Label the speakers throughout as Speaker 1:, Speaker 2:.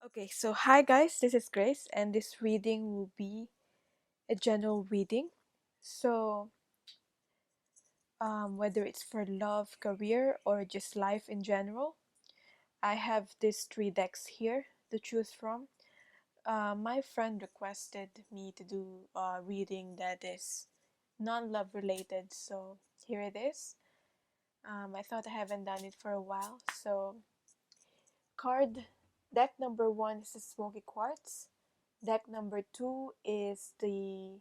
Speaker 1: Okay, so hi guys, this is Grace, and this reading will be a general reading. So, whether it's for love, career, or just life in general, I have these three decks here to choose from. My friend requested me to do a reading that is non love related, so here it is. I thought I haven't done it for a while, so card deck number one is the Smoky Quartz. Deck number two is the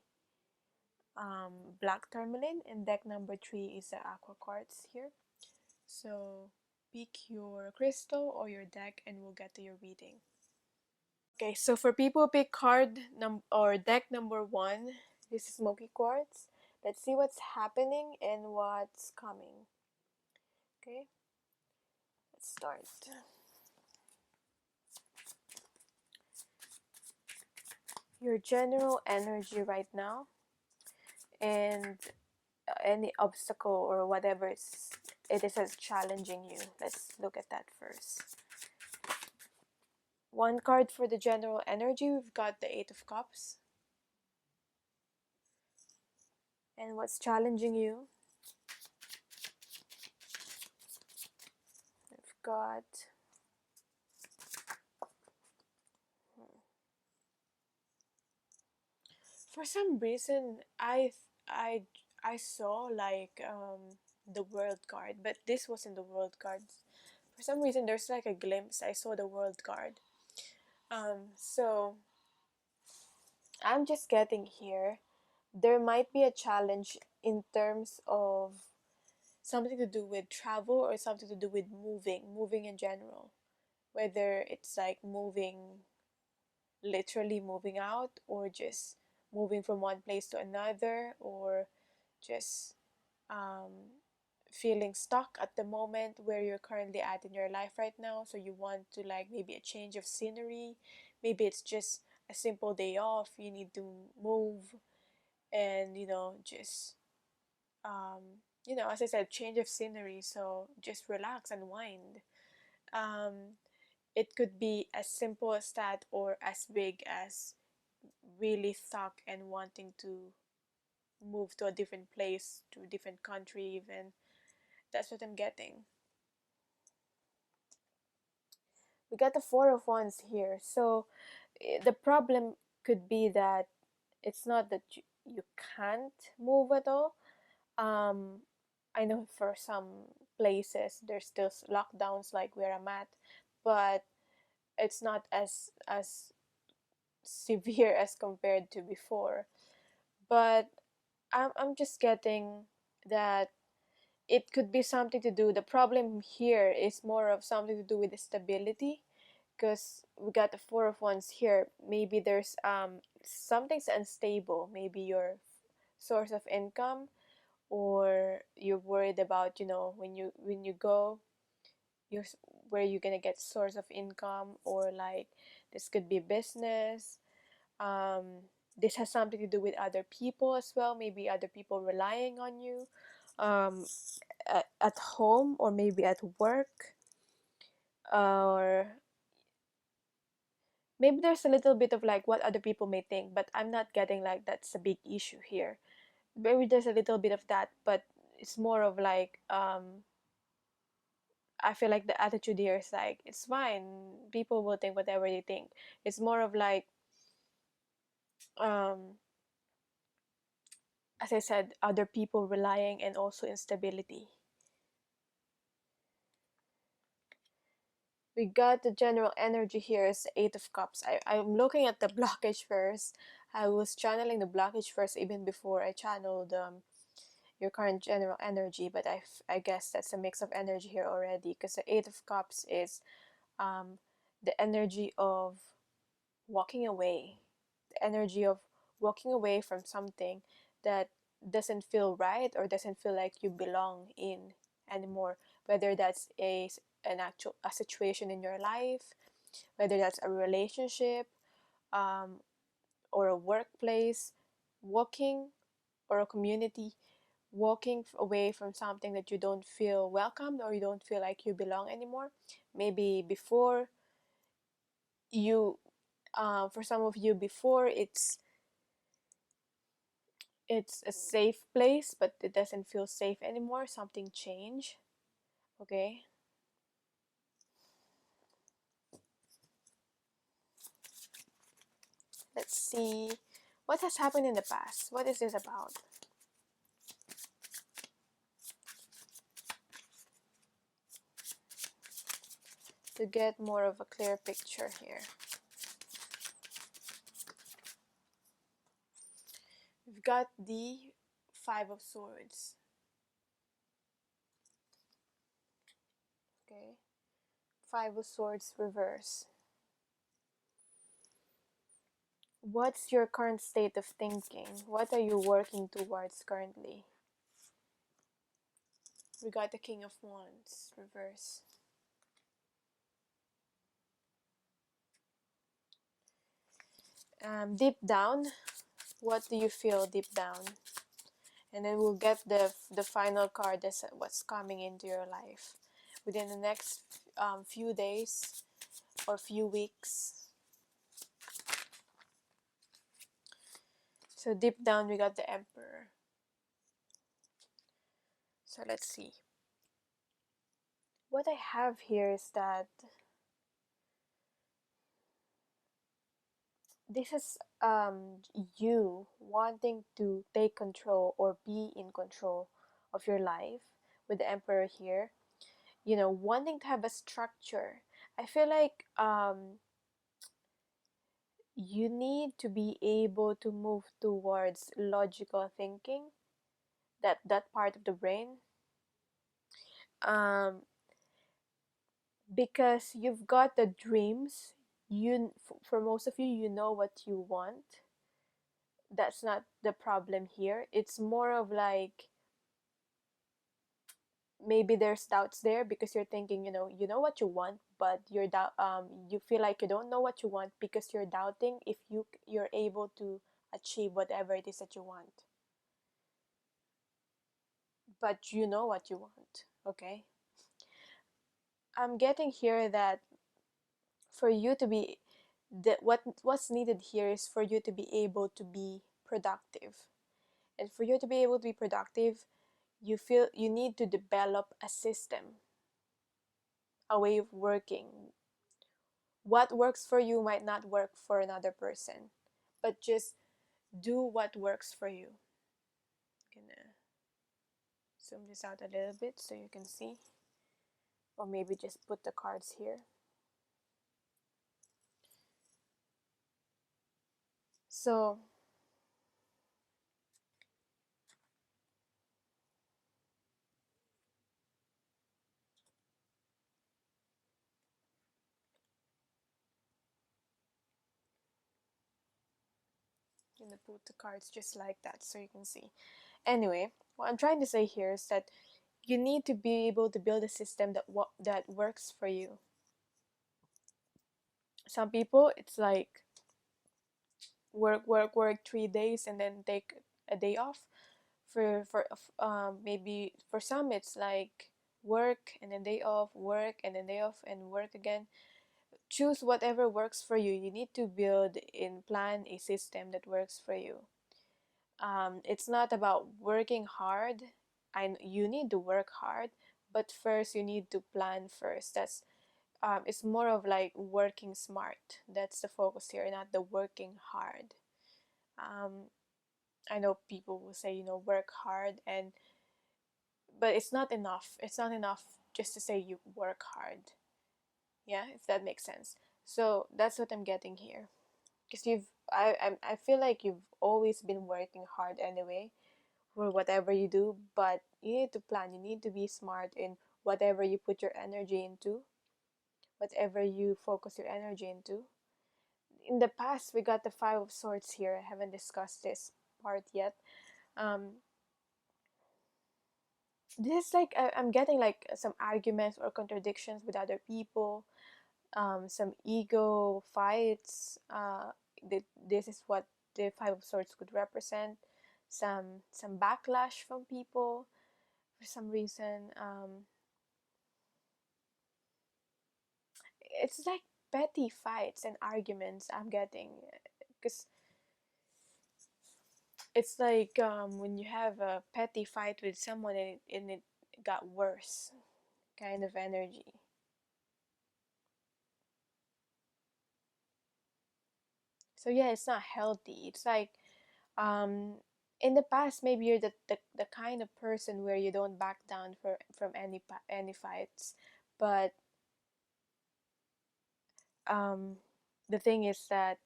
Speaker 1: black tourmaline, and deck number three is the aqua quartz here. So pick your crystal or your deck and we'll get to your reading. Okay, so for people who pick or deck number one, this is smoky quartz. Let's see what's happening and what's coming. Okay, let's start. Your general energy right now, and any obstacle or whatever it is as challenging you. Let's look at that first. One card for the general energy, we've got the Eight of Cups. And what's challenging you? We've got for some reason I saw like the world card, but this wasn't the world card. For some reason there's like a glimpse I saw the world card. So I'm just getting here. There might be a challenge in terms of something to do with travel or something to do with moving in general. Whether it's like moving, literally moving out, or just moving from one place to another, or just um, feeling stuck at the moment where you're currently at in your life right now. So you want to like maybe a change of scenery. Maybe it's just a simple day off. You need to move and just as I said, change of scenery. So just relax and wind. Um, it could be as simple as that or as big as really stuck and wanting to move to a different place, to a different country even. That's what I'm getting. We got the Four of Wands here. So the problem could be that it's not that you can't move at all. Um, I know for some places there's still lockdowns like where I'm at, but it's not as severe as compared to before. But I'm just getting that it could be something to do. The problem here is more of something to do with the stability, because we got the Four of Wands here. Maybe there's something's unstable. Maybe your source of income, or you're worried about when you go, you're where you're gonna get source of income, or like this could be business. This has something to do with other people as well, maybe other people relying on you, um, at home or maybe at work, or maybe there's a little bit of like what other people may think, but I'm not getting like that's a big issue here. Maybe there's a little bit of that, but it's more of like I feel like the attitude here is like it's fine, people will think whatever they think. It's more of like um as I said, other people relying, and also instability. We got the general energy here is Eight of Cups. I'm looking at the blockage first. I was channeling the blockage first even before I channeled your current general energy, but I guess that's a mix of energy here already, because the Eight of Cups is um, the energy of walking away, the energy of walking away from something that doesn't feel right or doesn't feel like you belong in anymore, whether that's a situation in your life, whether that's a relationship, um, or a workplace, walking, or a community, walking away from something that you don't feel welcomed or you don't feel like you belong anymore. Maybe before you for some of you before, it's a safe place, but it doesn't feel safe anymore. Something changed. Okay, let's see what has happened in the past. What is this about? To get more of a clear picture here, we've got the Five of Swords. Okay, Five of Swords reverse. What's your current state of thinking? What are you working towards currently? We got the King of Wands reverse. Deep down, what do you feel deep down? And then we'll get the final card, that's what's coming into your life within the next few days or few weeks. So deep down, we got the Emperor. So let's see. What I have here is that this is you wanting to take control or be in control of your life with the Emperor here. You know, wanting to have a structure. I feel like you need to be able to move towards logical thinking, that part of the brain, um, because you've got the dreams. For most of you, you know what you want. That's not the problem here. It's more of like maybe there's doubts there because you're thinking, you know what you want, but you feel like you don't know what you want because you're doubting if you're able to achieve whatever it is that you want. But you know what you want. Okay, I'm getting here that for you to be what's needed here is for you to be able to be productive. And for you to be able to be productive, you feel you need to develop a system, a way of working. What works for you might not work for another person, but just do what works for you. I'm gonna zoom this out a little bit so you can see, or maybe just put the cards here. So I'm gonna put the cards just like that so you can see. Anyway, what I'm trying to say here is that you need to be able to build a system that works for you. Some people, it's like work 3 days and then take a day off. Maybe for some it's like work and then day off, work and then day off, and work again. Choose whatever works for you. You need to build and plan a system that works for you. It's not about working hard. You need to work hard, but first you need to plan first. It's more of like working smart. That's the focus here, not the working hard. um, I know people will say, work hard, but it's not enough. It's not enough just to say you work hard. Yeah, if that makes sense. So that's what I'm getting here. Because I feel like you've always been working hard anyway for whatever you do, but you need to plan. You need to be smart in whatever you put your energy into, whatever you focus your energy into. In the past, we got the Five of Swords here. I haven't discussed this part yet. Um, this is like I'm getting like some arguments or contradictions with other people, some ego fights. This is what the Five of Swords could represent. Some backlash from people for some reason. It's like petty fights and arguments I'm getting, because it's like when you have a petty fight with someone and it got worse kind of energy. So yeah, it's not healthy. It's like um in the past maybe you're the kind of person where you don't back down from any fights, but um the thing is that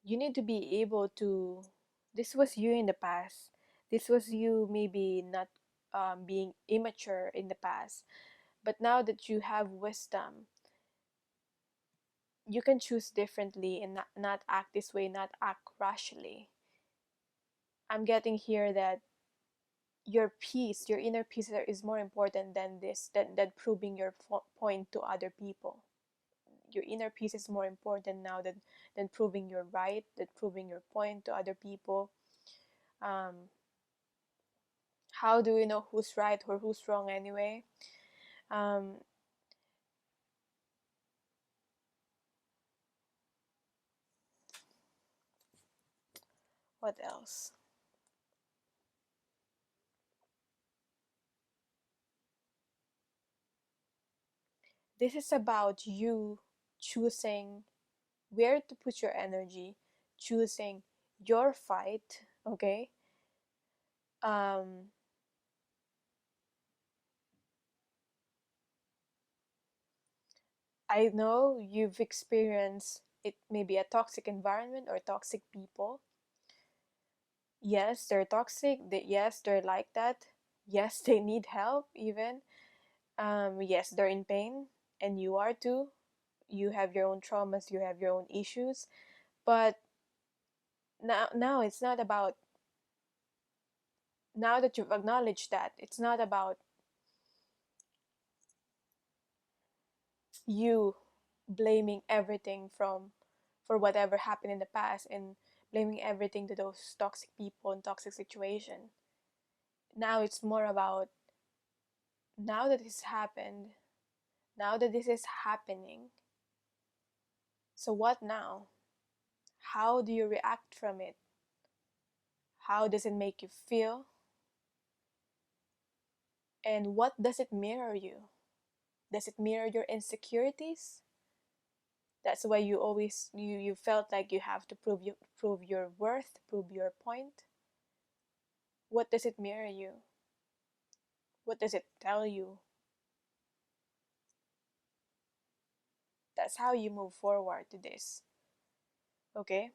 Speaker 1: you need to be able to, this was you in the past, this was you maybe not being immature in the past, but now that you have wisdom, you can choose differently and not act this way, not act rashly. I'm getting here that your peace, your inner peace is more important than than proving your point to other people. Your inner peace is more important now than proving you're right, than proving your point to other people. um how do we know who's right or who's wrong anyway? um what else? This is about you choosing where to put your energy, choosing your fight, okay? um I know you've experienced it, maybe a toxic environment or toxic people. Yes, they're toxic. Yes, they're like that. Yes, they need help even. Yes, they're in pain, and you are too. You have your own traumas, you have your own issues. But now it's not about, now that you've acknowledged that, it's not about you blaming everything for whatever happened in the past and blaming everything to those toxic people and toxic situation. Now it's more about, now that this happened, now that this is happening, so what now? How do you react from it? How does it make you feel? And what does it mirror you? Does it mirror your insecurities? That's why you always you felt like you have to prove your worth, prove your point. What does it mirror you? What does it tell you? That's how you move forward to this. Okay?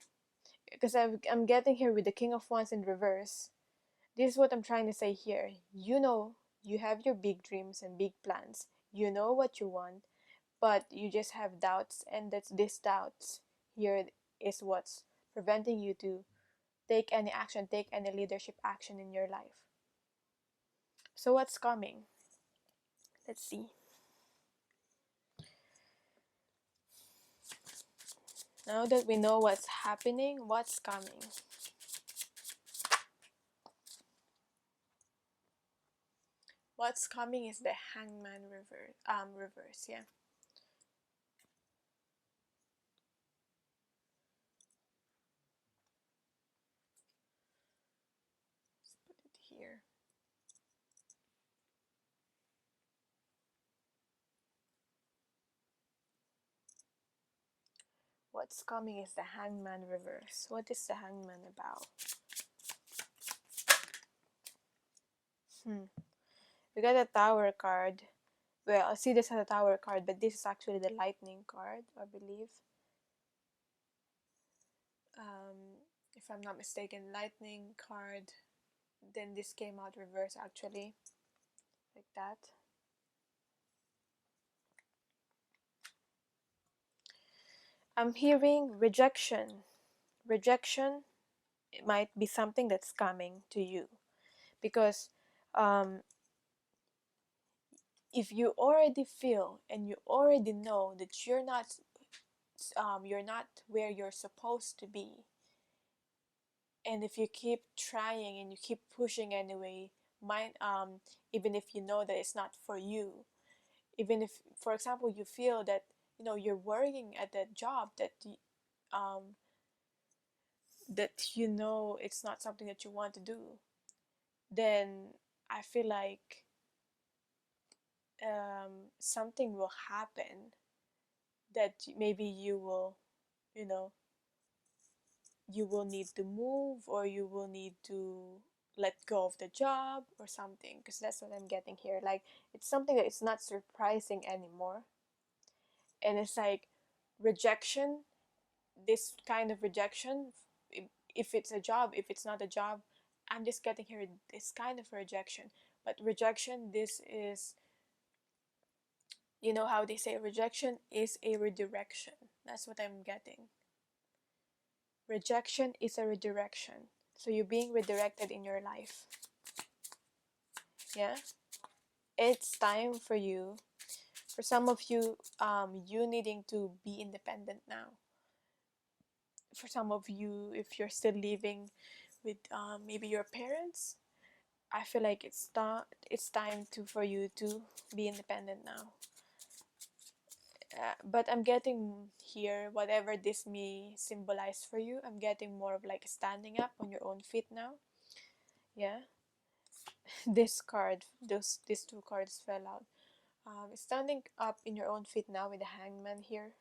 Speaker 1: Because I'm getting here with the King of Wands in reverse. This is what I'm trying to say here. You know, you have your big dreams and big plans. You know what you want, but you just have doubts, and that's these doubts here is what's preventing you to take any action, take any leadership action in your life. So what's coming? Let's see. Now that we know what's happening, what's coming? What's coming is the Hangman reverse, yeah. Let's put it here. What's coming is the Hangman reverse. What is the Hangman about? We got a Tower card. Well, I see this as a Tower card, but this is actually the Lightning card, I believe. If I'm not mistaken, Lightning card. Then this came out reverse actually, like that. I'm hearing rejection. Rejection, it might be something that's coming to you because um, if you already feel and you already know that you're not where you're supposed to be, and if you keep trying and you keep pushing anyway, even if you know that it's not for you, even if, for example, you feel that you're worrying at that job um that it's not something that you want to do, then I feel like something will happen that maybe you know you will need to move, or you will need to let go of the job or something, because that's what I'm getting here. Like, it's something that it's not surprising anymore, and it's like rejection, this kind of rejection, if it's a job, if it's not a job, I'm just getting here this kind of rejection. But rejection, this is, how they say rejection is a redirection. That's what I'm getting. Rejection is a redirection. So you're being redirected in your life. Yeah? It's time for you. For some of you, you needing to be independent now. For some of you, if you're still living with maybe your parents, I feel like it's time for you to be independent now. But I'm getting here, whatever this may symbolize for you, I'm getting more of like standing up on your own feet now. Yeah. These two cards fell out. Standing up in your own feet now with the hangman here,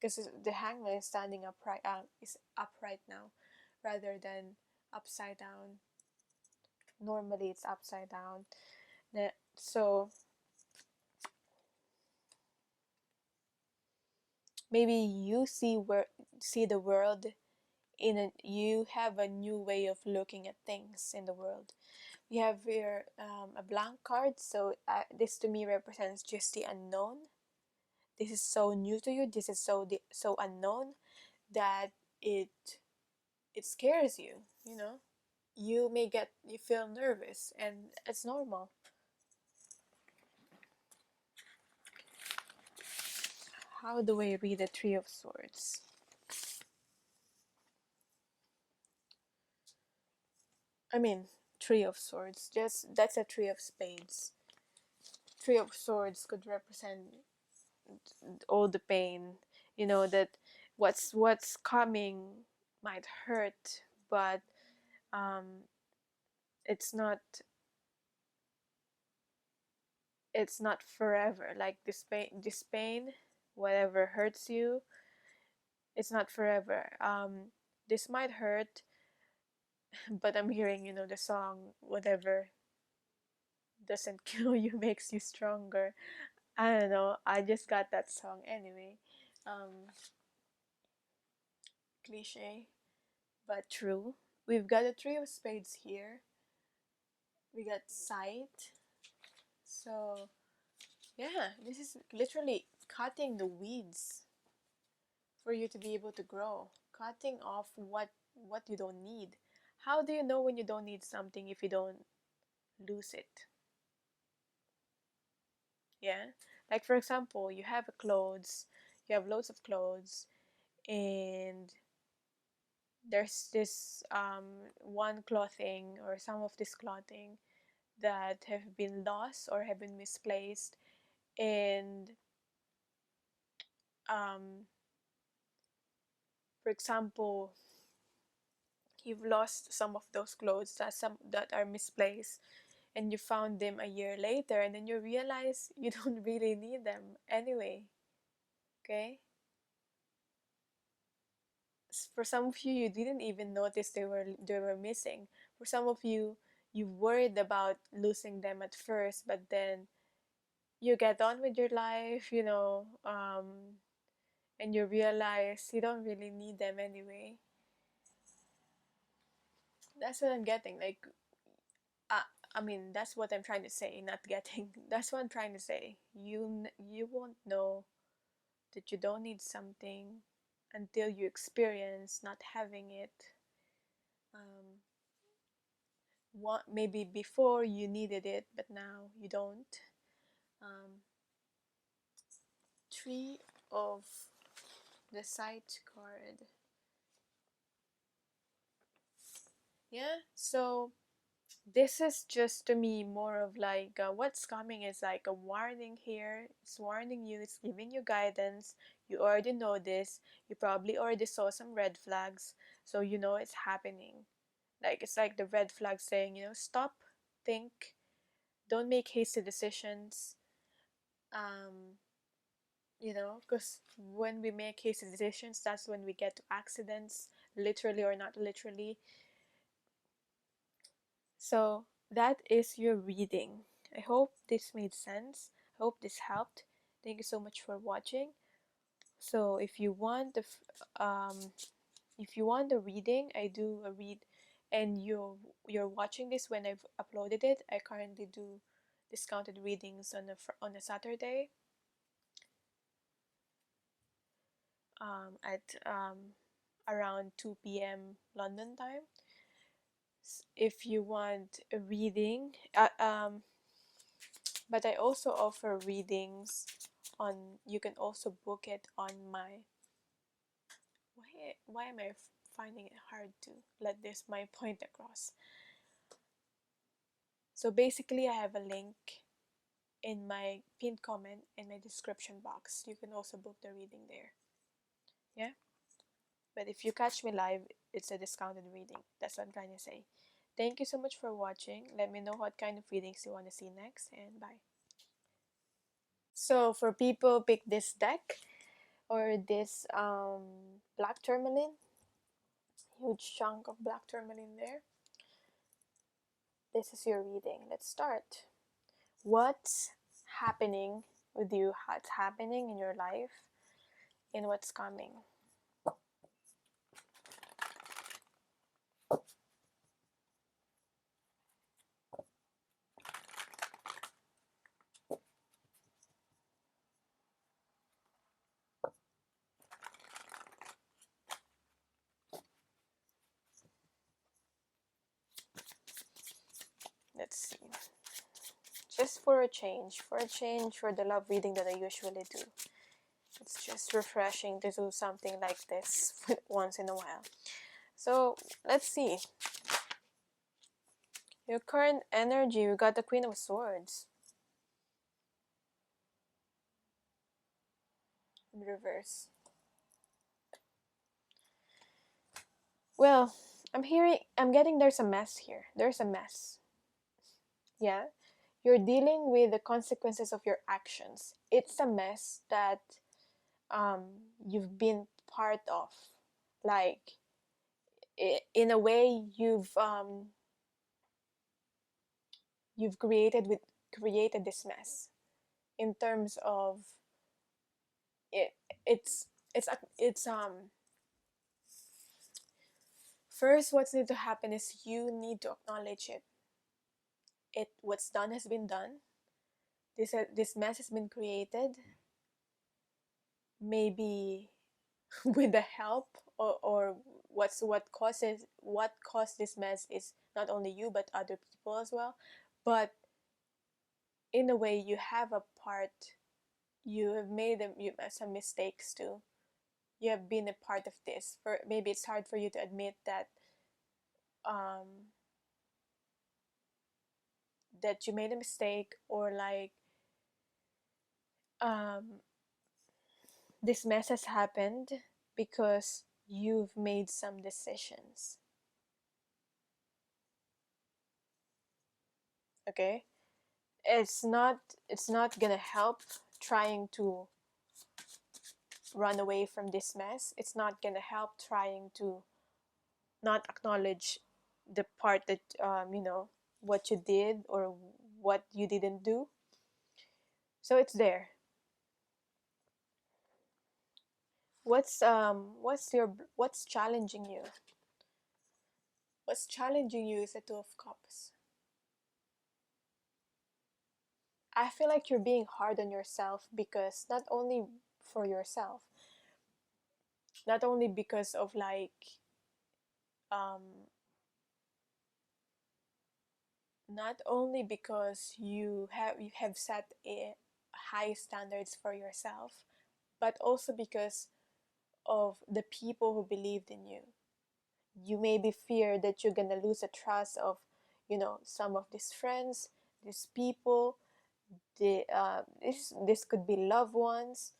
Speaker 1: because the hangman is standing upright, is upright now, rather than upside down. Normally it's upside down. So maybe you see the world you have a new way of looking at things in the world. You have here a blank card, so this to me represents just the unknown. This is so new to you. This is so unknown that it scares you. You feel nervous, and it's normal. How do I read the Three of Swords? I mean, Three of Swords. Just that's a Three of Spades. Three of Swords could represent all the pain. That what's coming might hurt, but um, it's not forever. Like this pain, whatever hurts you, it's not forever. This might hurt, but I'm hearing, the song, whatever doesn't kill you makes you stronger. I don't know. I just got that song anyway. Cliche, but true. We've got a Three of Spades here. We got Sight. So, yeah, this is literally cutting the weeds for you to be able to grow. Cutting off what you don't need. How do you know when you don't need something if you don't lose it? Yeah? Like, for example, you have loads of clothes, and there's this one clothing, or some of this clothing, that have been lost or have been misplaced, and for example, you've lost some of those clothes that are misplaced, and you found them a year later, and then you realize you don't really need them anyway. Okay? For some of you, you didn't even notice they were missing. For some of you, you worried about losing them at first, but then you get on with your life, and you realize you don't really need them anyway. That's what I'm getting. Like, uh, I mean, that's what I'm trying to say. Not getting. That's what I'm trying to say. You won't know that you don't need something until you experience not having it. Um, maybe before you needed it, but now you don't. Um, Three of the Sight card. Yeah. So this is just to me more of like what's coming is like a warning here. It's warning you, it's giving you guidance. You already know this, you probably already saw some red flags, so you know it's happening. Like it's like the red flag saying, stop, think, don't make hasty decisions. um because when we make hasty decisions, that's when we get to accidents, literally or not literally. So that is your reading. I hope this made sense. I hope this helped. Thank you so much for watching. So if you want the reading, I do a read, and you're watching this when I've uploaded it. I currently do discounted readings on a Saturday at around 2 p.m. London time. If you want a reading, but I also offer readings on. You can also book it on my. Why am I finding it hard to let this my point across? So basically, I have a link in my pinned comment in my description box. You can also book the reading there. Yeah. But if you catch me live, it's a discounted reading. That's what I'm trying to say. Thank you so much for watching. Let me know what kind of readings you want to see next, and bye. So for people pick this deck or this black tourmaline, huge chunk of black tourmaline there. This is your reading. Let's start. What's happening with you? What's happening in your life and what's coming? Let's see. Just for a change, for the love reading that I usually do. It's just refreshing to do something like this once in a while. So let's see. Your current energy, we got the Queen of Swords in reverse. Well, I'm getting there's a mess here. There's a mess. Yeah. You're dealing with the consequences of your actions. It's a mess that you've been part of. Like, in a way, you've created this mess in terms of it. It's first, what's need to happen is you need to acknowledge it. What's done has been done. This mess has been created, maybe with the help, or what caused this mess is not only you but other people as well. But in a way, you have a part. You have made some mistakes too. You have been a part of this. Maybe it's hard for you to admit um, that you made a mistake, or like this mess has happened because you've made some decisions. Okay, it's not gonna help trying to run away from this mess. It's not gonna help trying to not acknowledge the part that what you did or what you didn't do. So it's there. What's challenging you? What's challenging you is the Two of Cups. I feel like you're being hard on yourself, because not only for yourself, not only because of like um not only because you have set a high standards for yourself, but also because of the people who believed in you. You maybe fear that you're gonna lose the trust of some of these friends, these people, this could be loved ones.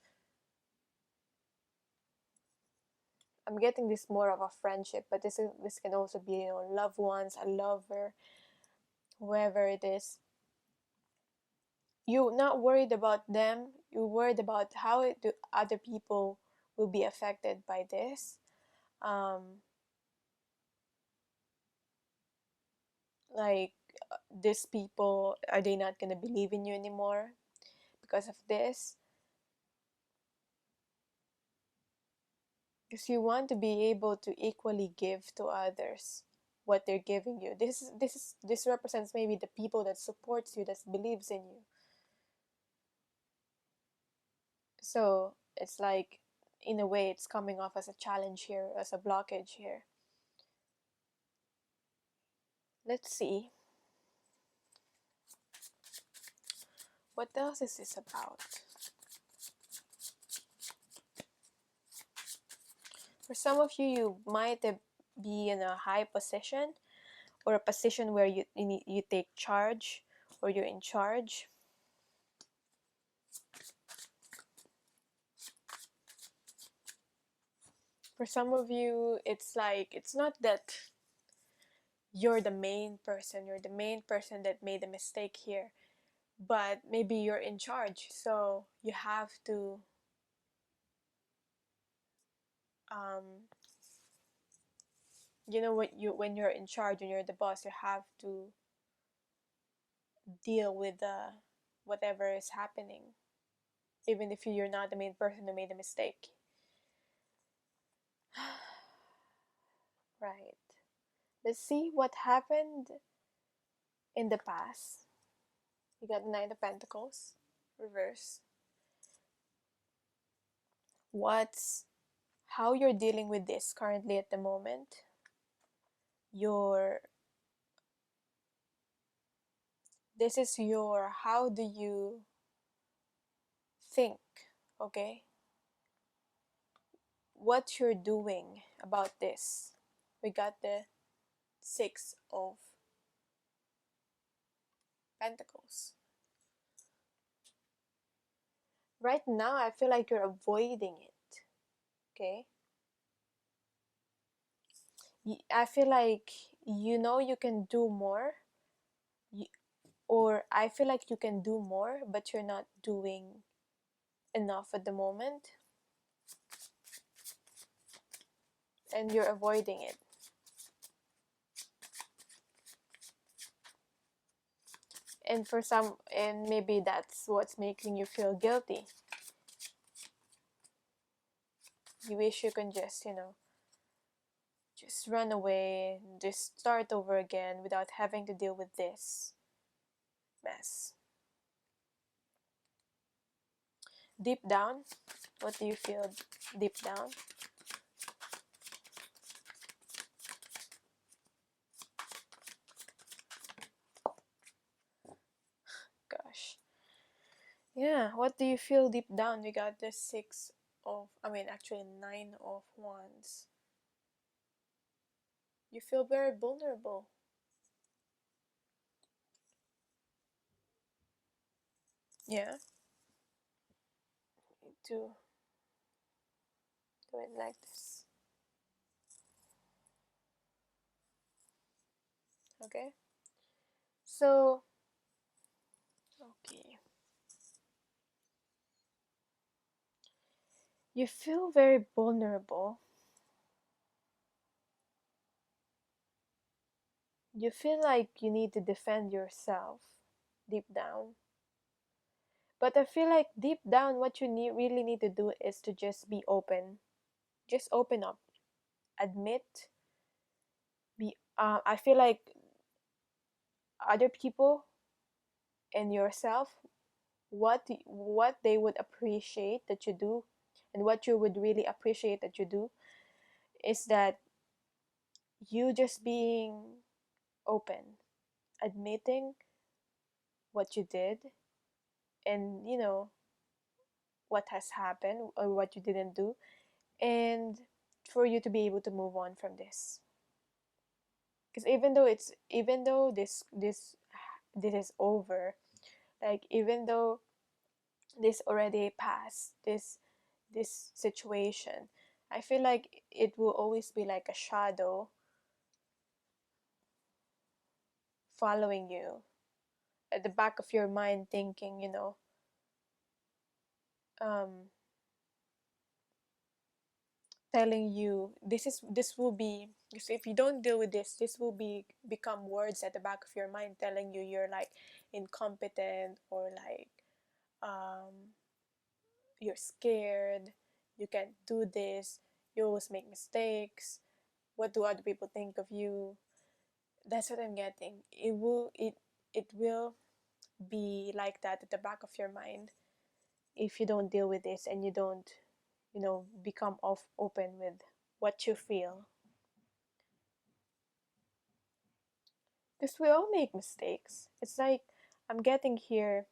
Speaker 1: I'm getting this more of a friendship, but this can also be, loved ones, a lover, whoever it is. You're not worried about them. You're worried about how do other people will be affected by this. Like, these people, are they not going to believe in you anymore because of this? Because you want to be able to equally give to others what they're giving you. This represents maybe the people that supports you, that believes in you. So it's like, in a way, it's coming off as a challenge here, as a blockage here. Let's see. What else is this about? For some of you, you might be in a high position, or a position where you take charge, or you're in charge. For some of you, it's like, it's not that you're the main person that made a mistake here, but maybe you're in charge, so you have to when you're in charge and you're the boss, you have to deal with whatever is happening, even if you're not the main person who made the mistake. Right. Let's see what happened in the past. You got Nine of Pentacles, reverse. How you're dealing with this currently at the moment. How do you think, okay? What you're doing about this. We got the Six of Pentacles. Right now, I feel like you're avoiding it, okay? I feel like you can do more, or I feel like you can do more, but you're not doing enough at the moment, and you're avoiding it. And maybe that's what's making you feel guilty. You wish you can just run away, just start over again without having to deal with this mess. Deep down, what do you feel deep down? Gosh. Yeah, what do you feel deep down? We got the Nine of Wands. You feel very vulnerable. Yeah. To do it like this. Okay. So, okay. You feel very vulnerable. You feel like you need to defend yourself deep down. But I feel like deep down, what you really need to do is to just be open. Just open up. Admit. I feel like other people and yourself, what they would appreciate that you do, and what you would really appreciate that you do, is that you just being open, admitting what you did, and what has happened or what you didn't do, and for you to be able to move on from this. Because even though this is over, like even though this already passed, this situation, I feel like it will always be like a shadow following you at the back of your mind, thinking, um telling you this will be, because if you don't deal with this will become words at the back of your mind telling you you're like incompetent, or like you're scared, you can't do this, you always make mistakes, what do other people think of you. That's what I'm getting. It will be like that at the back of your mind if you don't deal with this, and you don't become open with what you feel. Because we all make mistakes. It's like I'm getting here,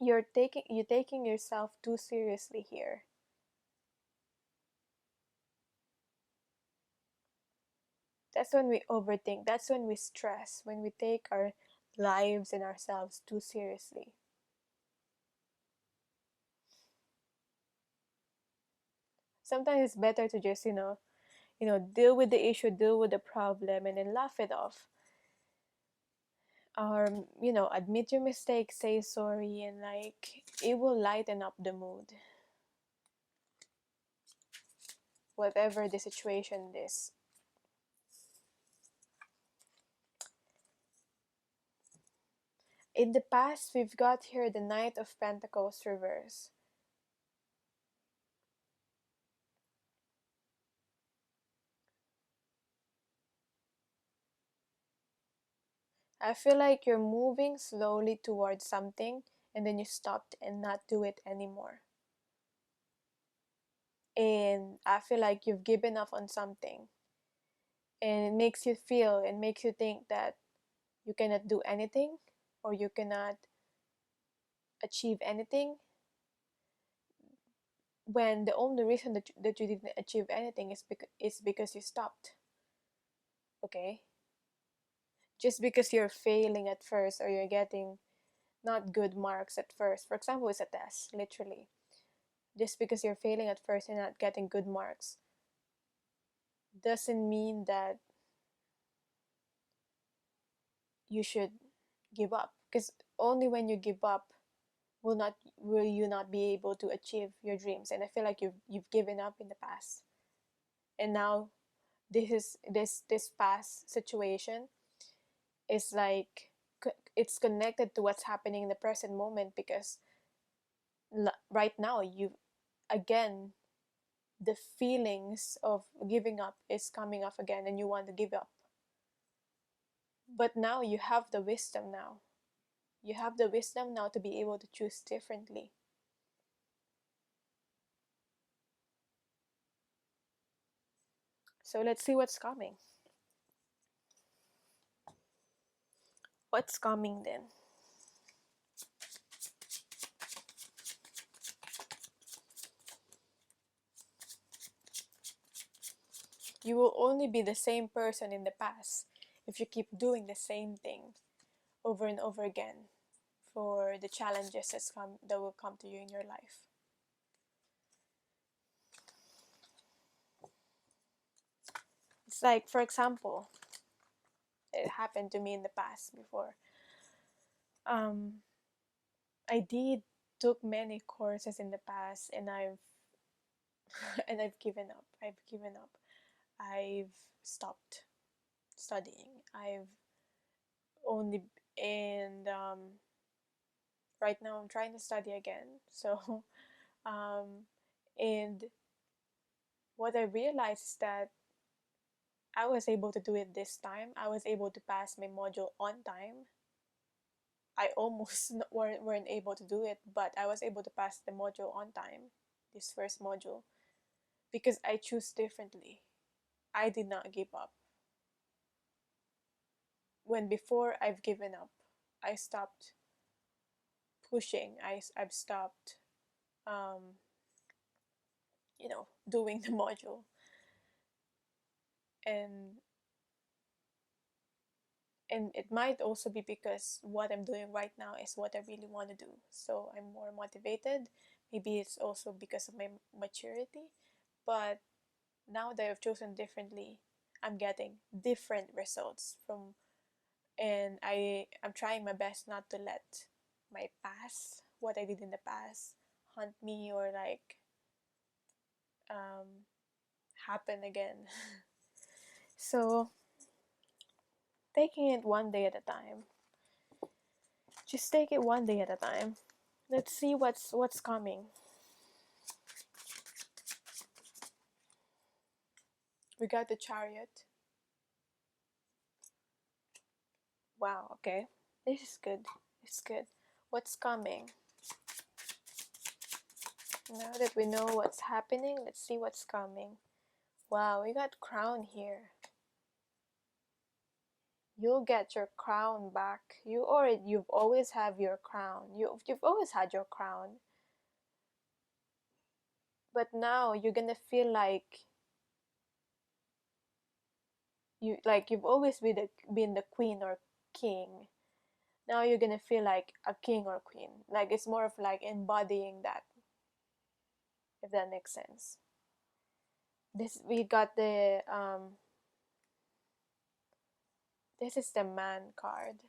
Speaker 1: you're taking yourself too seriously here. That's when we overthink. That's when we stress, when we take our lives and ourselves too seriously. Sometimes it's better to just, deal with the issue, deal with the problem, and then laugh it off. Or, admit your mistake, say sorry, and like it will lighten up the mood, whatever the situation is. In the past, we've got here the Knight of Pentacles reverse. I feel like you're moving slowly towards something, and then you stopped and not do it anymore. And I feel like you've given up on something. And it makes you feel and makes you think that you cannot do anything, or you cannot achieve anything, when the only reason that you didn't achieve anything is because you stopped. Okay? Just because you're failing at first, or you're getting not good marks at first. For example, it's a test, literally. Just because you're failing at first and not getting good marks doesn't mean that you should give up. Because only when you give up will you not be able to achieve your dreams. And I feel like you've given up in the past. And now this past situation is like it's connected to what's happening in the present moment, because right now you again the feelings of giving up is coming up again, and you want to give up. But now you have the wisdom now. You have the wisdom now to be able to choose differently. So let's see what's coming. What's coming then? You will only be the same person in the past if you keep doing the same thing over and over again for the challenges that will come to you in your life. It's like, for example, it happened to me in the past before. I did took many courses in the past, and I've and I've given up. I've given up. I've stopped studying. I've only and right now I'm trying to study again. So and what I realized is that I was able to do it this time. I was able to pass my module on time. I almost weren't able to do it, but I was able to pass the module on time, this first module, because I choose differently. I did not give up. When before I've given up, I stopped pushing. I've stopped, doing the module, and And it might also be because what I'm doing right now is what I really want to do. So I'm more motivated. Maybe it's also because of my maturity. But now that I've chosen differently, I'm getting different results from, and I'm trying my best not to let my past, what I did in the past, haunt me or like um, happen again. So taking it one day at a time. Just take it one day at a time. Let's see what's coming. We got the Chariot. Wow, okay. This is good. It's good. What's coming? Now that we know what's happening, let's see what's coming. Wow, we got Crown here. You'll get your crown back. You've always have your crown. You've always had your crown. But now you're gonna feel like you've always been the queen or king. Now you're gonna feel like a king or queen. Like it's more of like embodying that, if that makes sense. This we got the this is the Man card.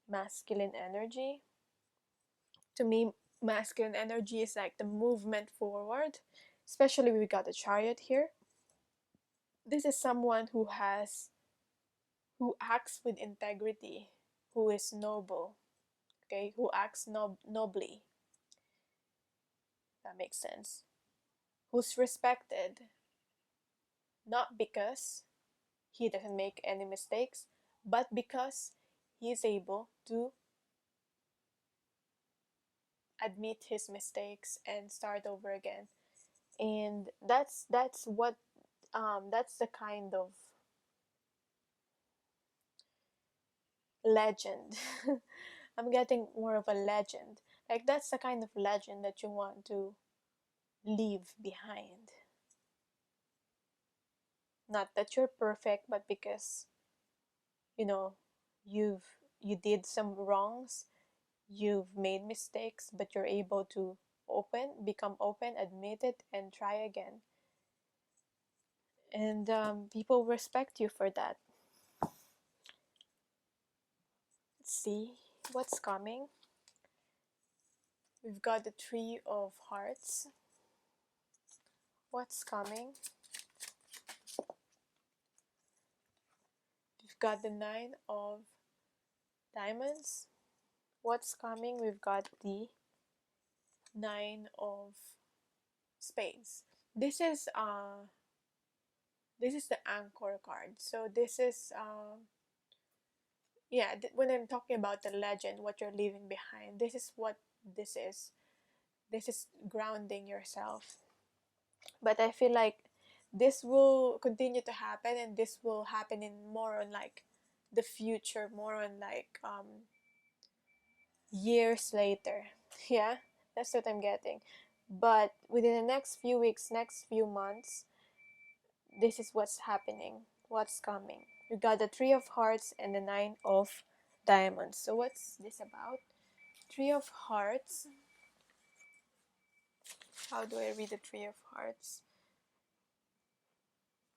Speaker 1: Masculine energy. To me, masculine energy is like the movement forward. Especially we got the Chariot here. This is someone who acts with integrity, who is noble, okay, who acts nobly. That makes sense. Who's respected, not because he doesn't make any mistakes, but because he is able to admit his mistakes and start over again. And that's what that's the kind of legend. I'm getting more of a legend. Like that's the kind of legend that you want to leave behind. Not that you're perfect, but because you know you've you did some wrongs, you've made mistakes, but you're able to become open, admit it, and try again. And people respect you for that. Let's see what's coming. We've got the Three of Hearts. What's coming? We've got the Nine of Diamonds. What's coming? We've got the Nine of Spades. This is the anchor card. So this is yeah, when I'm talking about the legend, what you're leaving behind, this is what this is. This is grounding yourself. But I feel like this will continue to happen, and this will happen in more on like the future, more on like years later. Yeah, that's what I'm getting. But within the next few weeks, next few months, this is what's happening, what's coming. We got the Three of Hearts and the Nine of Diamonds. So what's this about? Three of Hearts. How do I read the Three of Hearts?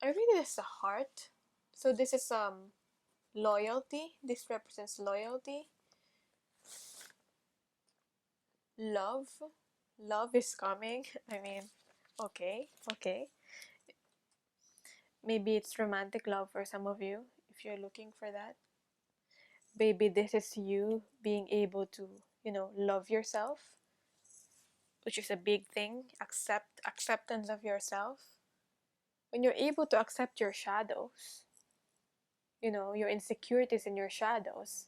Speaker 1: I read it as a heart. So this is loyalty. This represents loyalty. Love. Love is coming. I mean, okay, okay. Maybe it's romantic love for some of you if you're looking for that. Maybe this is you being able to, love yourself, which is a big thing. Acceptance of yourself. When you're able to accept your shadows, your insecurities and your shadows,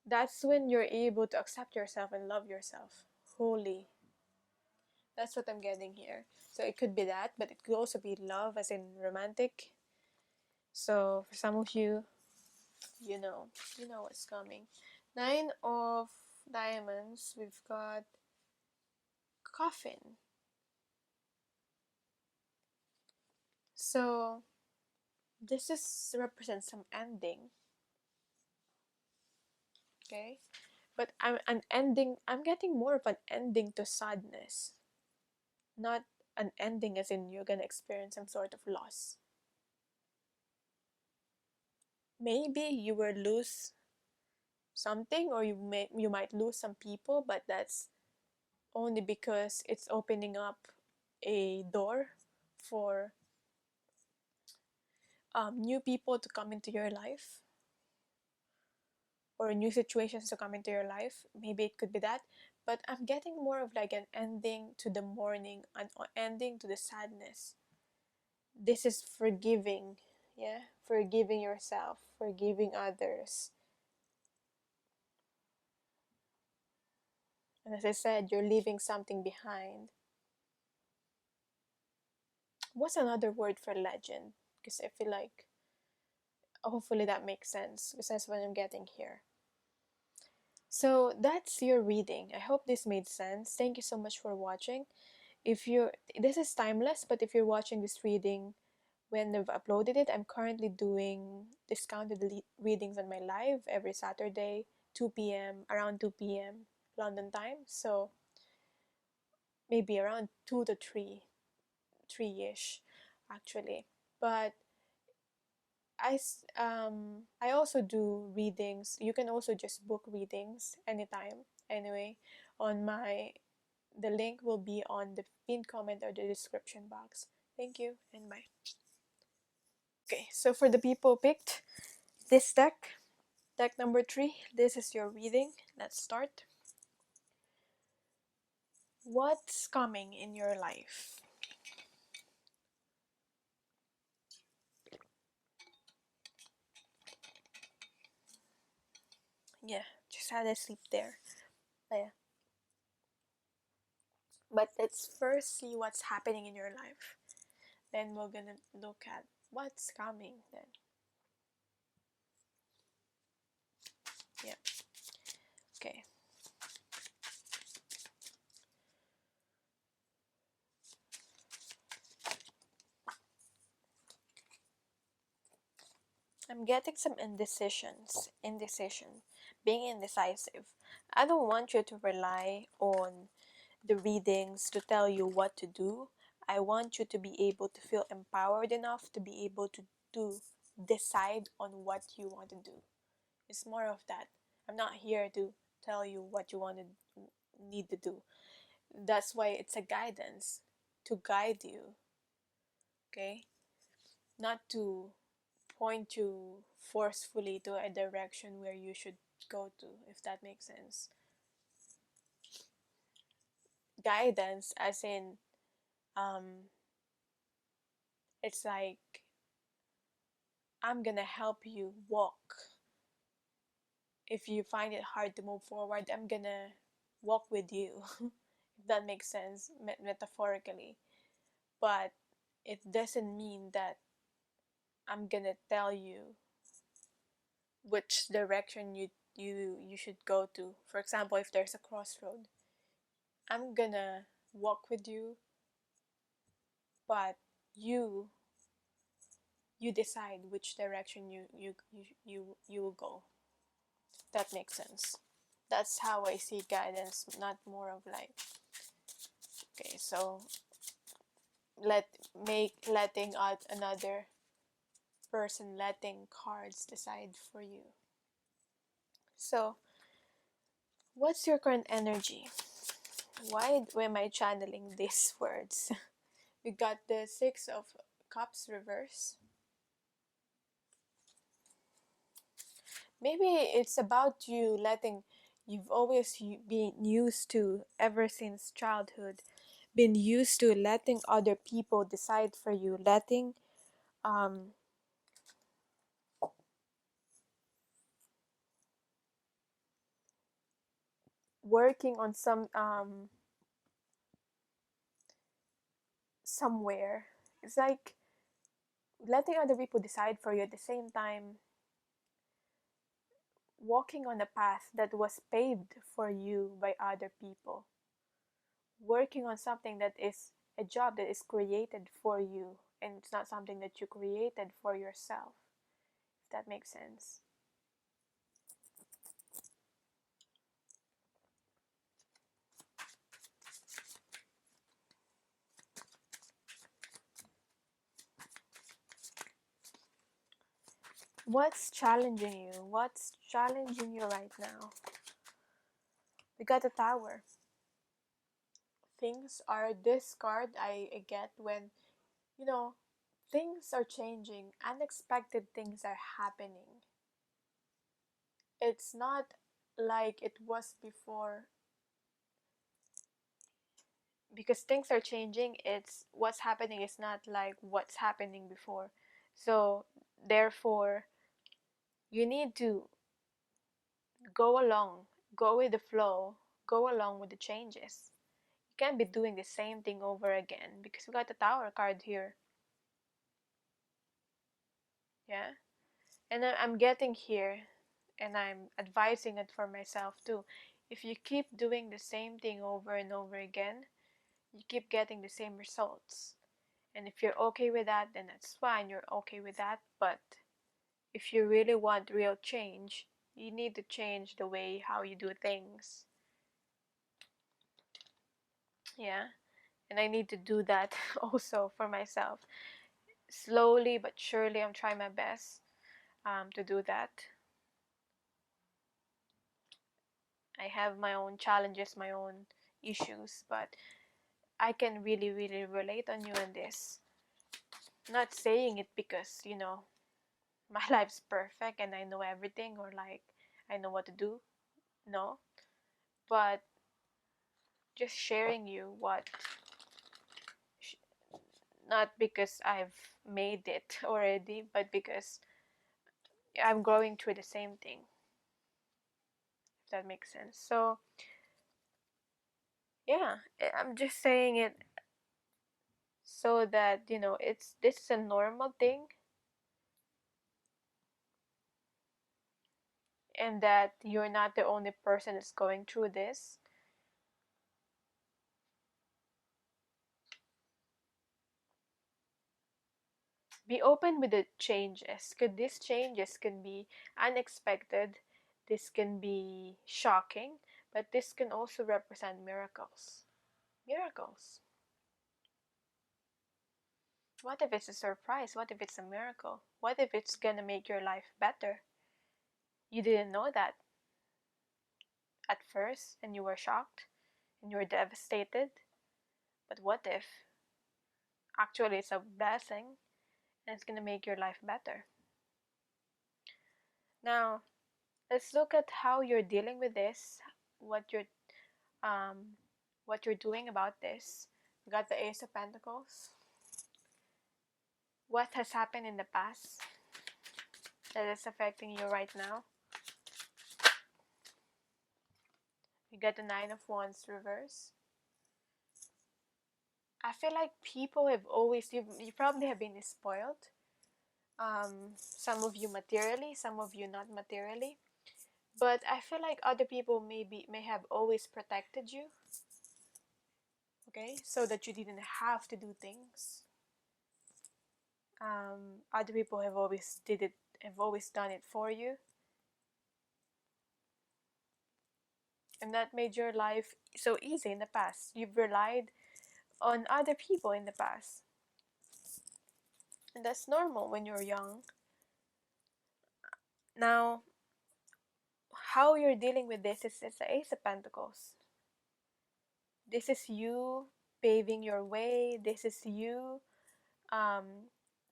Speaker 1: that's when you're able to accept yourself and love yourself wholly. That's what I'm getting here. So it could be that, but it could also be love as in romantic. So for some of you, you know what's coming. Nine of Diamonds, we've got Coffin. So This is represents some ending, okay? But I'm an ending. I'm getting more of an ending to sadness, not an ending as in you're gonna experience some sort of loss. Maybe you will lose something, or you might lose some people, but that's only because it's opening up a door for new people to come into your life, or new situations to come into your life. Maybe it could be that, but I'm getting more of like an ending to the mourning, an ending to the sadness. This is forgiving, yeah, forgiving yourself, forgiving others. And as I said, you're leaving something behind. What's another word for legend? Because I feel like hopefully that makes sense, because that's what I'm getting here. So that's your reading. I hope this made sense. Thank you so much for watching. If you're This is timeless, but if you're watching this reading when I've uploaded it, I'm currently doing discounted readings on my live every Saturday, 2 p.m., around 2 p.m. London time. So maybe around 2 to 3, 3-ish actually. But I also do readings. You can also just book readings anytime. Anyway, on my the link will be on the pinned comment or the description box. Thank you and bye. Okay, so for the people picked this deck number 3, this is your reading. Let's start. What's coming in your life? Yeah, just had a sleep there. Yeah. But let's first see what's happening in your life. Then we're gonna look at what's coming then. Yeah. Okay. I'm getting some indecision, being indecisive. I don't want you to rely on the readings to tell you what to do. I want you to be able to feel empowered enough to be able to decide on what you want to do. It's more of that. I'm not here to tell you what you want to need to do. That's why it's a guidance to guide you, okay? Not to point you forcefully to a direction where you should go to, if that makes sense. Guidance, as in, it's like I'm gonna help you walk. If you find it hard to move forward, I'm gonna walk with you. If that makes sense, metaphorically. But it doesn't mean that I'm gonna tell you which direction you should go to. For example, if there's a crossroad, I'm gonna walk with you, but you you decide which direction you will go. That makes sense. That's how I see guidance, not more of like, okay, so letting out another person, letting cards decide for you. So what's your current energy? Why am I channeling these words? We got the 6 of Cups reverse. Maybe it's about you letting, you've always been used to, ever since childhood, been used to letting other people decide for you, letting um working on somewhere. It's like letting other people decide for you, at the same time walking on a path that was paved for you by other people, working on something that is a job that is created for you, and it's not something that you created for yourself, if that makes sense. What's challenging you? What's challenging you right now? We got a Tower. Things are this card I get when, you know, things are changing, unexpected things are happening. It's not like it was before, because things are changing. It's what's happening is not like what's happening before. So therefore, you need to go along, go with the flow, go along with the changes. You can't be doing the same thing over again, because we got the Tower card here. Yeah. And I'm getting here, and I'm advising it for myself too. If you keep doing the same thing over and over again, you keep getting the same results. And if you're okay with that, then that's fine, you're okay with that. But if you really want real change, you need to change the way how you do things. Yeah. And I need to do that also for myself. Slowly but surely, I'm trying my best to do that. I have my own challenges, my own issues, but I can really, really relate on you in this. Not saying it because, my life's perfect and I know everything, or like I know what to do. No. But just sharing you what, not because I've made it already, but because I'm going through the same thing. If that makes sense. So, yeah, I'm just saying it so that, this is a normal thing, and that you're not the only person that's going through this. Be open with the changes. These changes can be unexpected, this can be shocking, but this can also represent miracles. Miracles. What if it's a surprise? What if it's a miracle? What if it's gonna make your life better? You didn't know that at first, and you were shocked, and you were devastated. But what if actually it's a blessing, and it's gonna make your life better? Now, let's look at how you're dealing with this, what you're um what you're doing about this. We got the Ace of Pentacles. What has happened in the past that is affecting you right now? We got the Nine of Wands reverse. I feel like people have always, you probably have been spoiled. Some of you materially, some of you not materially. But I feel like other people may have always protected you. Okay, so that you didn't have to do things. Other people have always done it for you, and that made your life so easy in the past. You've relied on other people in the past, and that's normal when you're young. Now, how you're dealing with this is it's the Ace of Pentacles. This is you paving your way. This is you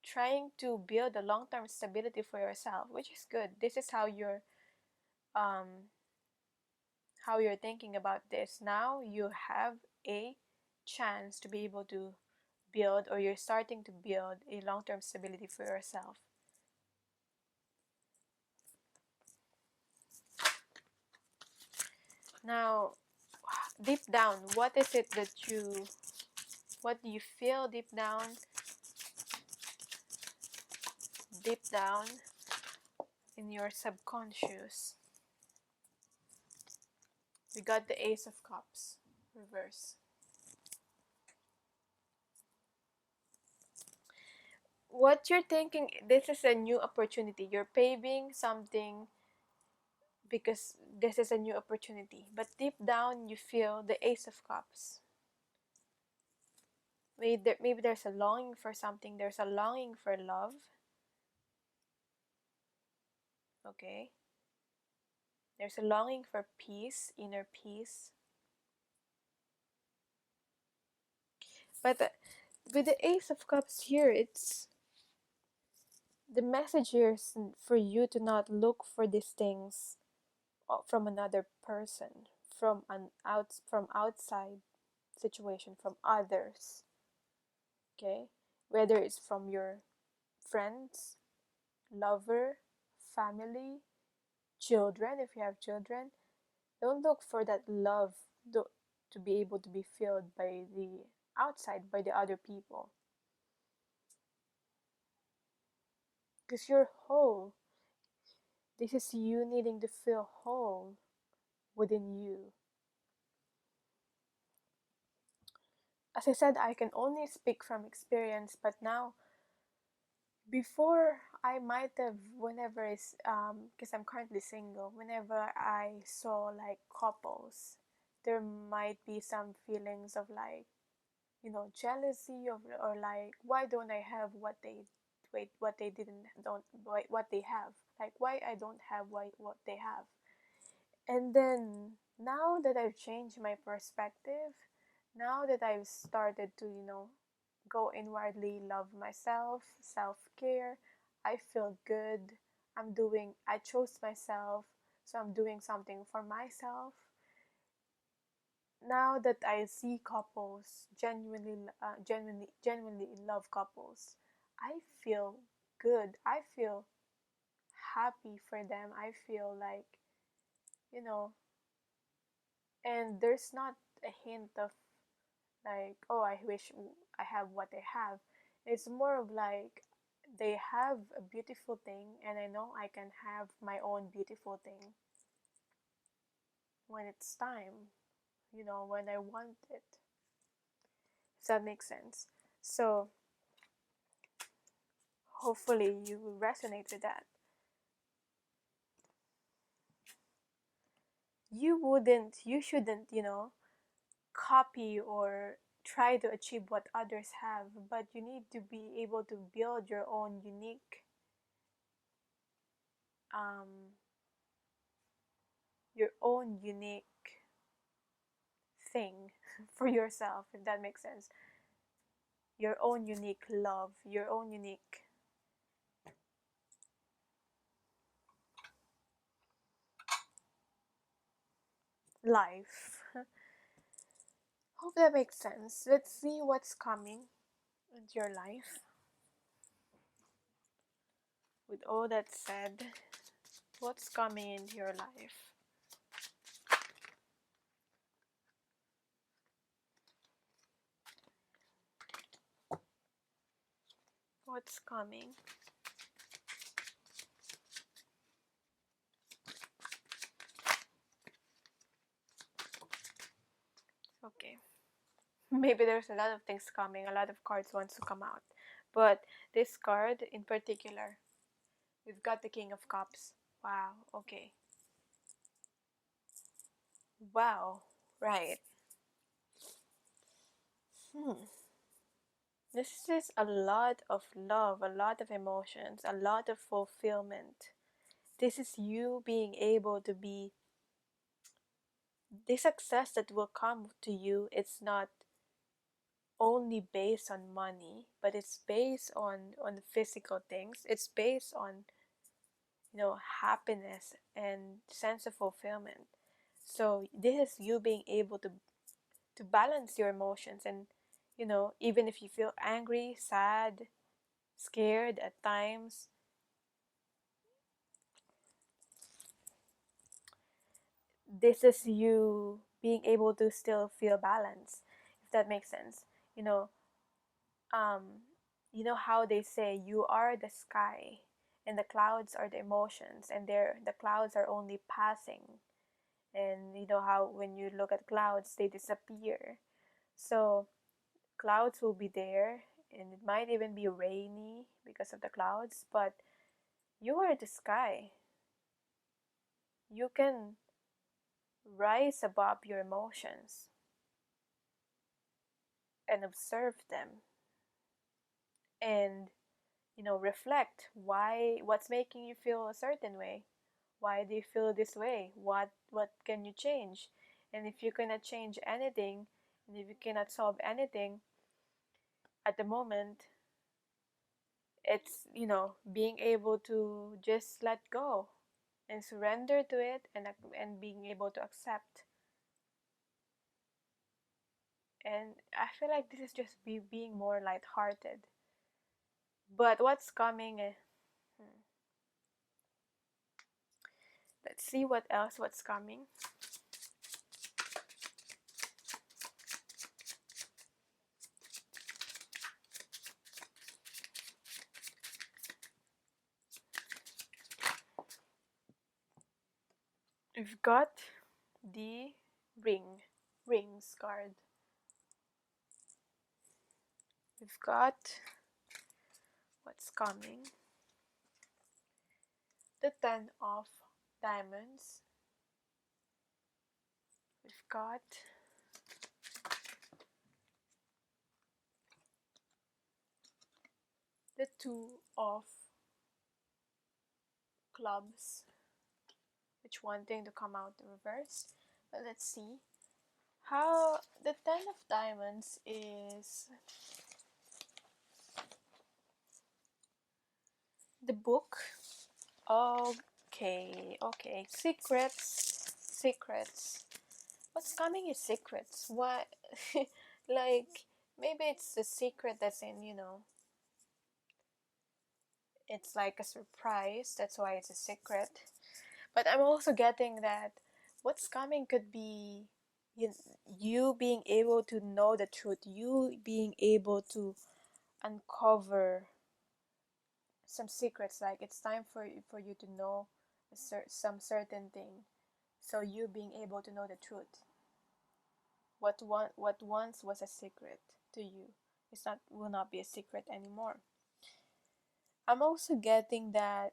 Speaker 1: trying to build a long-term stability for yourself, which is good. This is um, how you're thinking about this. Now you have a chance to be able to build, or you're starting to build a long-term stability for yourself. Now, deep down, what is it what do you feel deep down in your subconscious? We got the Ace of Cups reverse. what you're thinking, this is a new opportunity. You're paving something because this is a new opportunity. But deep down, you feel the Ace of Cups. Maybe there's a longing for something. There's a longing for love. Okay. There's a longing for peace, inner peace. But with the Ace of Cups here, it's the message here is for you to not look for these things from another person, from outside situation, from others. Okay, whether it's from your friends, lover, family, children. If you have children, don't look for that love to, to be able to be filled by the outside, by the other people, because you're whole. This is you needing to feel whole within you. As I said, I can only speak from experience, but now, before, I might have, whenever is because I'm currently single, whenever I saw like couples, there might be some feelings of like, jealousy of, or like, why don't I have what they, what they didn't, don't, what they have, like why I don't have what they have. And then now that I've changed my perspective, now that I've started to, go inwardly, love myself, self care, I feel good. I chose myself, so I'm doing something for myself. Now that I see couples genuinely in love couples, I feel good. I feel happy for them. I feel like, you know, and there's not a hint of like, oh, I wish I have what they have. It's more of like, they have a beautiful thing, and I know I can have my own beautiful thing when it's time, when I want it. If that makes sense. So hopefully you will resonate with that. You shouldn't, copy or try to achieve what others have, but you need to be able to build um, your own unique thing for yourself, if that makes sense. Your own unique love, your own unique life. Hope that makes sense. Let's see what's coming into your life. With all that said, what's coming into your life? What's coming? Okay. Maybe there's a lot of things coming, a lot of cards wants to come out. But this card in particular, we've got the King of Cups. Wow, okay. Wow, right. Hmm. This is a lot of love, a lot of emotions, a lot of fulfillment. This is you being able to be, the success that will come to you. It's not only based on money, but it's based on physical things. It's based on, happiness and sense of fulfillment. So this is you being able to balance your emotions, and even if you feel angry, sad, scared at times, this is you being able to still feel balance, if that makes sense. You know, um, you know how they say you are the sky and the clouds are the emotions, and the clouds are only passing, and you know how when you look at clouds they disappear. So clouds will be there, and it might even be rainy because of the clouds, but you are the sky. You can rise above your emotions and observe them, and reflect what's making you feel a certain way. Why do you feel this way? What can you change? And if you cannot change anything, and if you cannot solve anything at the moment, it's being able to just let go and surrender to it, and being able to accept. And I feel like this is just being more lighthearted. But what's coming? Hmm, let's see what's coming. We've got the rings card. We've got what's coming. The 10 of diamonds. We've got the 2 of clubs, which wanting to come out reverse. But let's see how the 10 of diamonds is the book. Okay, secrets. What's coming is secrets. What? Like, maybe it's a secret that's in, it's like a surprise, that's why it's a secret. But I'm also getting that what's coming could be you, you being able to know the truth, you being able to uncover some secrets. Like, it's time for you to know some certain thing, so you being able to know the truth. What once was a secret to you will not be a secret anymore. I'm also getting that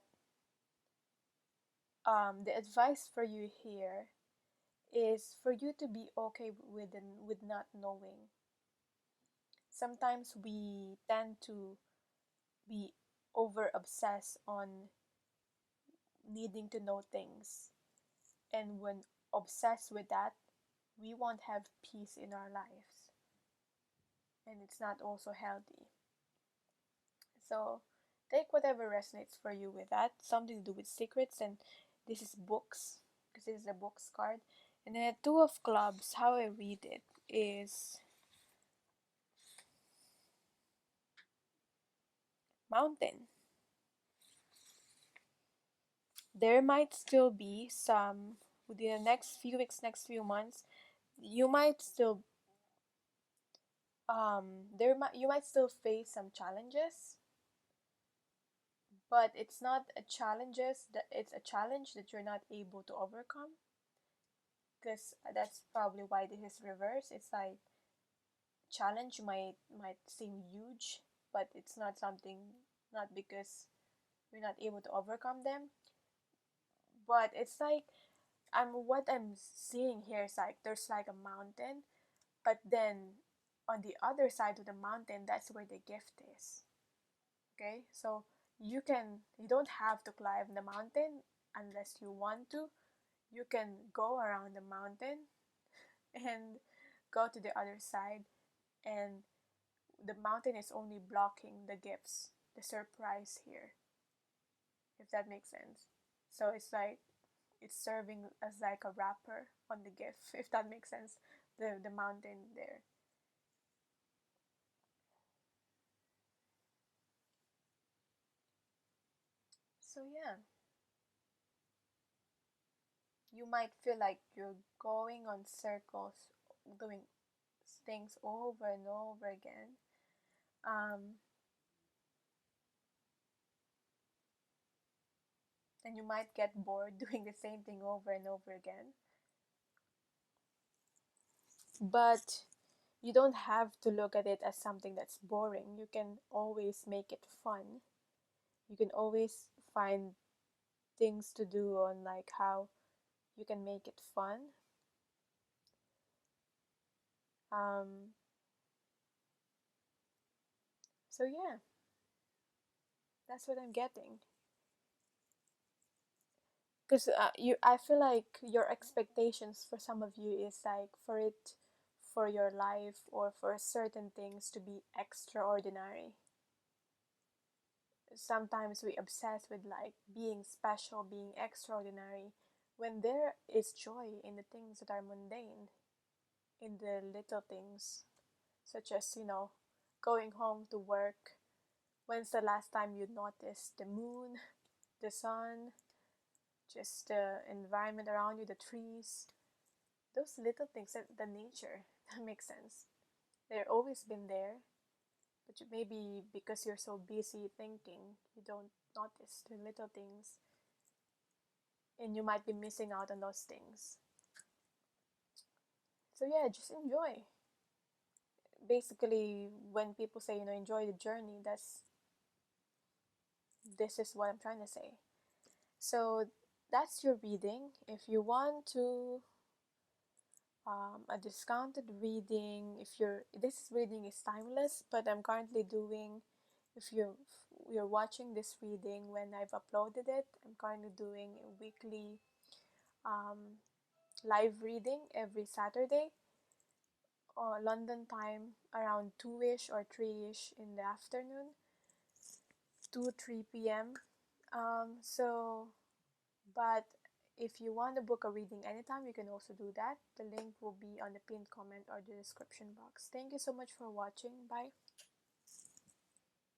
Speaker 1: the advice for you here is for you to be okay with not knowing. Sometimes we tend to be over obsessed on needing to know things, and when obsessed with that, we won't have peace in our lives, and it's not also healthy. So take whatever resonates for you with that. Something to do with secrets, and this is books, because this is a books card. And then a 2 of clubs, how I read it is mountain. There might still be some within the next few weeks, next few months. You might still you might still face some challenges, but it's not a it's a challenge that you're not able to overcome, because that's probably why this is reverse. It's like challenge might seem huge, but it's not something, not because we're not able to overcome them, but it's like what I'm seeing here is like there's like a mountain, but then on the other side of the mountain, that's where the gift is. Okay, so you don't have to climb the mountain unless you want to. You can go around the mountain and go to the other side, and the mountain is only blocking the gifts, the surprise here, if that makes sense. So it's like it's serving as like a wrapper on the gift, if that makes sense. The mountain there. So yeah, you might feel like you're going on circles, doing things over and over again. Um, and you might get bored doing the same thing over and over again. But You don't have to look at it as something that's boring. You can always make it fun. You can always find things to do on like how you can make it fun. Um, so yeah, that's what I'm getting. Because I feel like your expectations for some of you is like for it, for your life or for certain things to be extraordinary. Sometimes we obsess with like being special, being extraordinary, when there is joy in the things that are mundane, in the little things, such as, going home to work. When's the last time you noticed the moon, the sun, just the environment around you, the trees, those little things, the nature, that makes sense. They're always been there, but maybe because you're so busy thinking, you don't notice the little things, and you might be missing out on those things. So yeah, just enjoy. Basically, when people say, enjoy the journey, this is what I'm trying to say. So that's your reading. If you want to a discounted reading, if you're this reading is timeless, but I'm currently doing, if you're watching this reading when I've uploaded it, I'm currently doing a weekly um, live reading every Saturday, London time, around 2ish or 3ish in the afternoon, 2 3 p.m. So but if you want to book a reading anytime, you can also do that. The link will be on the pinned comment or the description box. Thank you so much for watching. Bye.